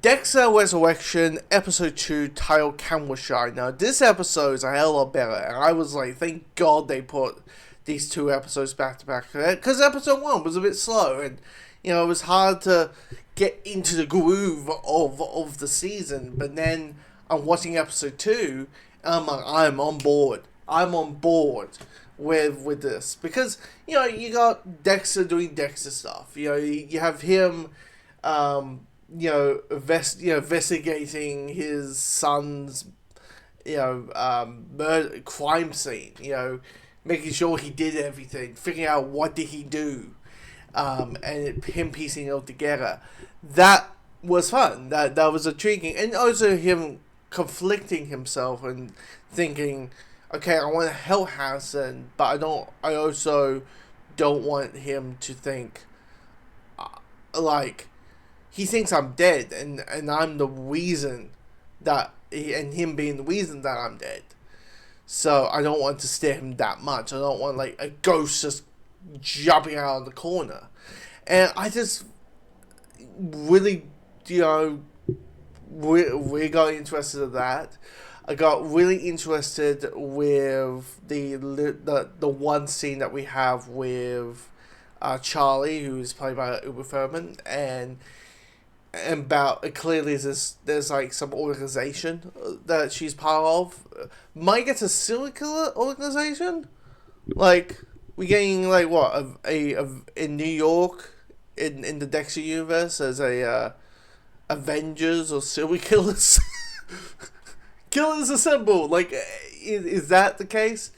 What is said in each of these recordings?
Dexter Resurrection, Episode 2, titled Camera Shy. Now, this episode is a hell of a lot better, and I was like, thank God they put these two episodes back to back, because Episode 1 was a bit slow, and, you know, it was hard to get into the groove of the season, but then I'm watching Episode 2, and I'm like, I'm on board. I'm on board with this, because, you know, you got Dexter doing Dexter stuff, you know, you have him, investigating his son's, murder, crime scene, making sure he did everything, figuring out what did he do, and him piecing it all together. That was fun. That was intriguing, and also him conflicting himself and thinking, okay, I want to help Harrison, but I also don't want him to think, he thinks I'm dead, and I'm the reason and him being the reason that I'm dead. So I don't want to scare him that much. I don't want, like, a ghost just jumping out of the corner. And I just really, we got interested in that. I got really interested with the one scene that we have with Charlie, who's played by Uma Thurman, and about clearly there's like some organization that she's part of. Might get a serial killer organization. Like, we getting like what a in New York in the Dexter universe as a Avengers or serial killers. Killers assemble. Like, is that the case?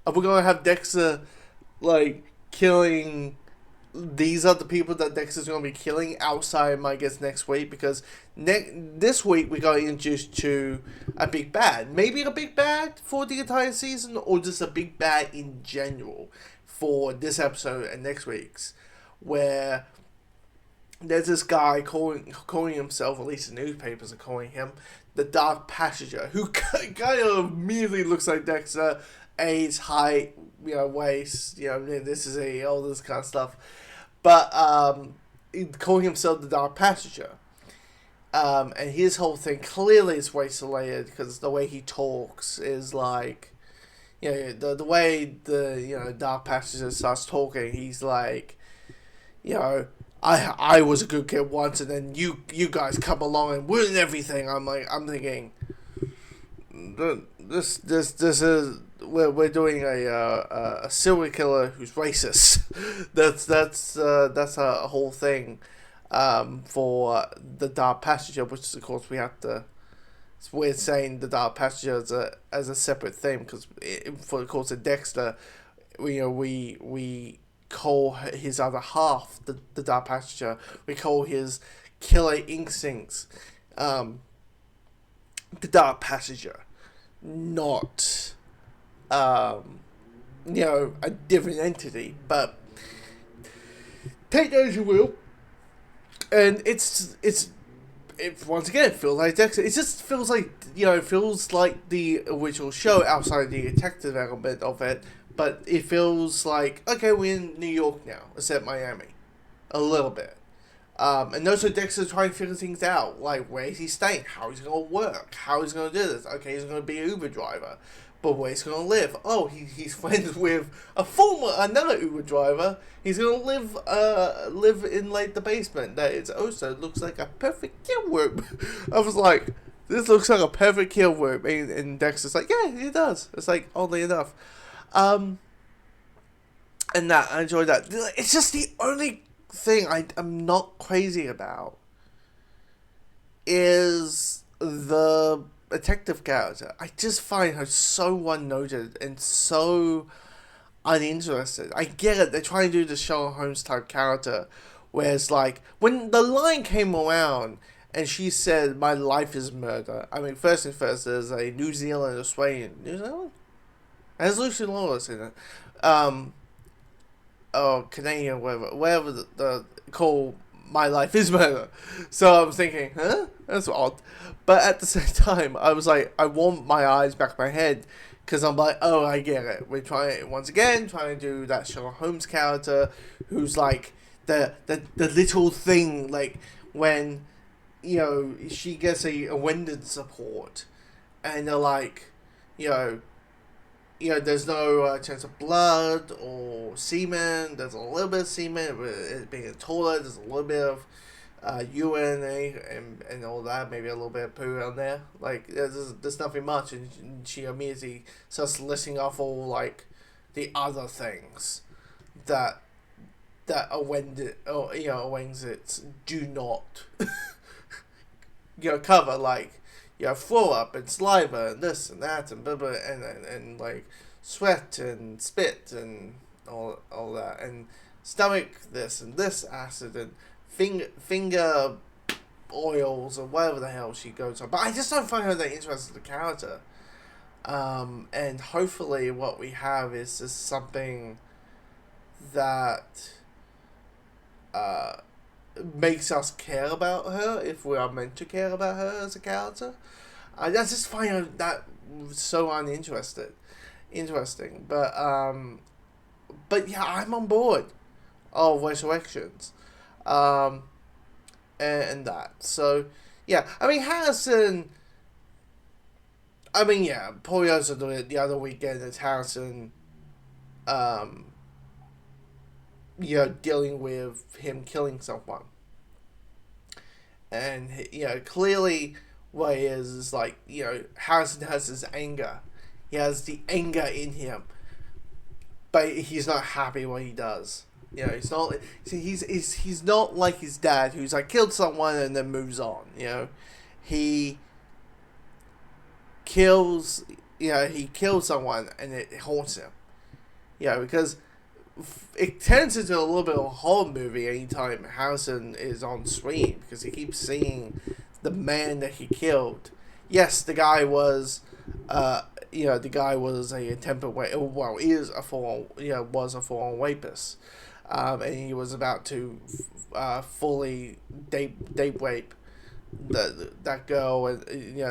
Are we gonna have Dexter like killing? These are the people that Dexter's going to be killing outside, I guess, next week, because this week we got introduced to a big bad. Maybe a big bad for the entire season, or just a big bad in general for this episode and next week's, where there's this guy calling himself, at least the newspapers are calling him, the Dark Passenger, who kind of immediately looks like Dexter, age, height, waist, this is all this kind of stuff. But calling himself the Dark Passenger, and his whole thing clearly is race related, because the way he talks is like, the way the Dark Passenger starts talking, he's like, I was a good kid once, and then you guys come along and ruin everything. I'm thinking, this is. We're doing a serial killer who's racist. that's a whole thing for the Dark Passenger, which is, of course, we have to. It's weird saying the Dark Passenger as a separate thing, because for the course of Dexter, we call his other half the Dark Passenger. We call his killer instincts the Dark Passenger, not a different entity, but take that as you will. And it once again feels like Dexter. It just feels like, it feels like the original show outside the detective element of it, but it feels like, okay, we're in New York now, except Miami, a little bit. And also Dexter's trying to figure things out, like, where is he staying, how he's going to work, how he's going to do this. Okay, he's going to be an Uber driver, but where he's going to live? Oh, he's friends with another Uber driver. He's going to live in, like, the basement. That is also looks like a perfect kill room. I was like, this looks like a perfect kill room. And Dexter's like, yeah, it does. It's like, oddly enough. And that, I enjoyed that. It's just the only thing I'm not crazy about is the detective character. I just find her so one-noted and so uninterested. I get it, they're trying to do the Sherlock Holmes type character, whereas, like, when the line came around and she said, my life is murder, I mean, first and first, there's a New Zealand, Australian, New Zealand? Has Lucy Lawless in it. Canadian, whatever the call my life is murder. So I'm thinking, huh? That's odd. But at the same time, I was like, I want my eyes back in my head, because I'm like, oh, I get it. We're trying to do that Sherlock Holmes character who's like the little thing, like when she gets a Wyndon support, and they're like, you know, there's no chance of blood or semen. There's a little bit of semen, but it being a toilet, there's a little bit of urine and all that. Maybe a little bit of poo on there. Like there's nothing much, and she immediately starts listing off all like the other things that a Wendy or Wensits do not cover, like throw up and saliva and this and that and blah blah and like sweat and spit and all that, and stomach this and this acid and finger oils or whatever the hell she goes on. But I just don't find her that interesting as a character. And hopefully what we have is just something that makes us care about her, if we are meant to care about her as a character. I just find that so interesting. But yeah, I'm on board of Resurrections. And that. So yeah, I mean Harrison. I mean yeah, probably also the other weekend it's Harrison. Dealing with him killing someone. And, clearly what he is like, Harrison has his anger. He has the anger in him. But he's not happy what he does. He's not, he's not like his dad, who's like killed someone and then moves on, He kills, he kills someone and it haunts him. Because it turns into a little bit of a horror movie anytime Harrison is on screen, because he keeps seeing the man that he killed. Yes, the guy was, the guy was a attempted was a full-on rapist, and he was about to fully date rape that girl and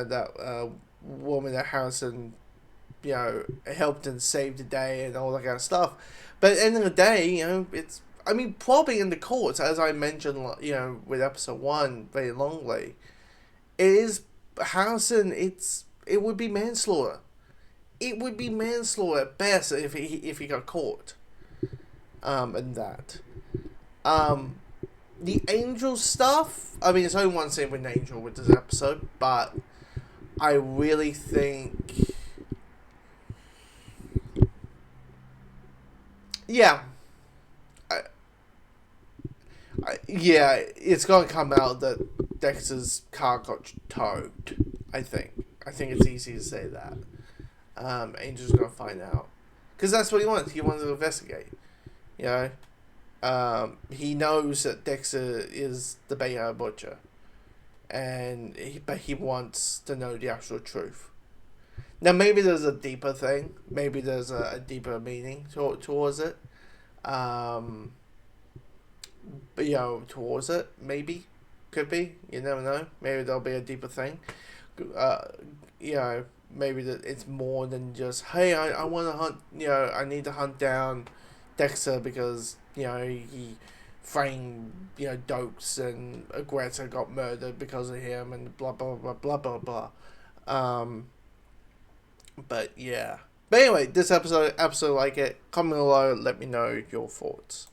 that woman that Harrison helped and saved the day and all that kind of stuff. But at the end of the day, it's, I mean, probably in the courts, as I mentioned, with episode 1 very longly, it is Harrison. It would be manslaughter. It would be manslaughter at best if he got caught. And that. The angel stuff. I mean, it's only one scene with an angel with this episode, but I really think. Yeah. Yeah, it's going to come out that Dexter's car got towed. I think it's easy to say that. Angel's going to find out. Because that's what he wants. He wants to investigate. He knows that Dexter is the Bayard Butcher. But he wants to know the actual truth. Now, maybe there's a deeper thing. Maybe there's a deeper meaning towards it. Towards it. Maybe. Could be. You never know. Maybe there'll be a deeper thing. Maybe that it's more than just, hey, I want to hunt, I need to hunt down Dexter because, he framed, dopes and Greta got murdered because of him and blah, blah, blah, blah, blah, blah. But yeah. But anyway, this episode, absolutely like it. Comment below, let me know your thoughts.